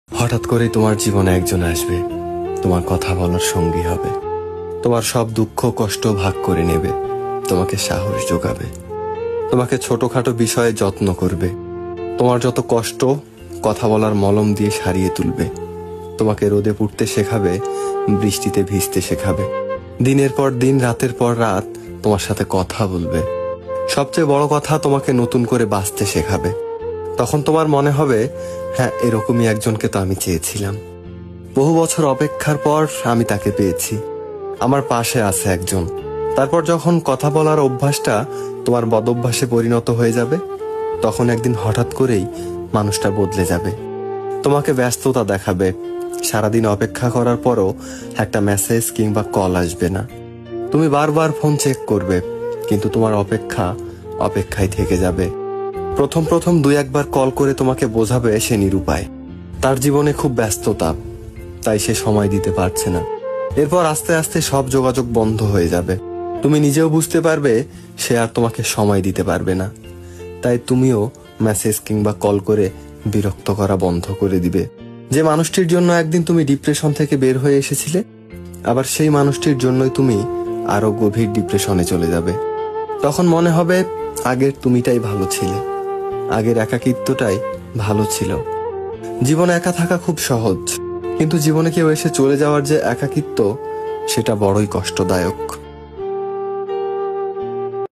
হঠাৎ করে তোমার জীবনে একজন আসবে, তোমার কথা বলার সঙ্গী হবে, তোমার সব দুঃখ কষ্ট ভাগ করে নেবে, তোমাকে সাহস যোগাবে, তোমাকে ছোটখাটো বিষয়ে যত্ন করবে, তোমার যত কষ্ট কথা বলার মলম দিয়ে সারিয়ে তুলবে, তোমাকে রোদে পুড়তে শেখাবে, বৃষ্টিতে ভিজতে শেখাবে, দিনের পর দিন রাতের পর রাত তোমার সাথে কথা বলবে, সবচেয়ে বড় কথা তোমাকে নতুন করে বাঁচতে শেখাবে। তখন তোমার মনে হবে, হ্যাঁ, এরকমই একজনকে তো আমি চেয়েছিলাম। বহু বছর অপেক্ষার পর আমি তাকে পেয়েছি, আমার পাশে আছে একজন। তারপর যখন কথা বলার অভ্যাসটা তোমার বদঅভ্যাসে পরিণত হয়ে যাবে, তখন একদিন হঠাৎ করেই মানুষটা বদলে যাবে, তোমাকে ব্যস্ততা দেখাবে, সারাদিন অপেক্ষা করার পরও একটা মেসেজ কিংবা কল আসবে না। তুমি বারবার ফোন চেক করবে, কিন্তু তোমার অপেক্ষা অপেক্ষায় থেকে যাবে। প্রথম প্রথম দুই একবার কল করে তোমাকে বোঝাবে সে নিরুপায়, তার জীবনে খুব ব্যস্ততা, তাই সে সময় দিতে পারছে না। এরপর আস্তে আস্তে সব যোগাযোগ বন্ধ হয়ে যাবে, তুমি নিজেও বুঝতে পারবে সে আর তোমাকে সময় দিতে পারবে না। তাই তুমিও মেসেজ কিংবা কল করে বিরক্ত করা বন্ধ করে দিবে। যে মানুষটির জন্য একদিন তুমি ডিপ্রেশন থেকে বের হয়ে এসেছিলে, আবার সেই মানুষটির জন্যই তুমি আরো গভীর ডিপ্রেশনে চলে যাবে। তখন মনে হবে আগের তুমিটাই ভালো ছিলে, আগের একাকিত্বটাই ভালো ছিল। জীবনে একা থাকা খুব সহজ, কিন্তু জীবনে কেউ এসে চলে যাওয়ার যে একাকিত্ব, সেটা বড়ই কষ্টদায়ক।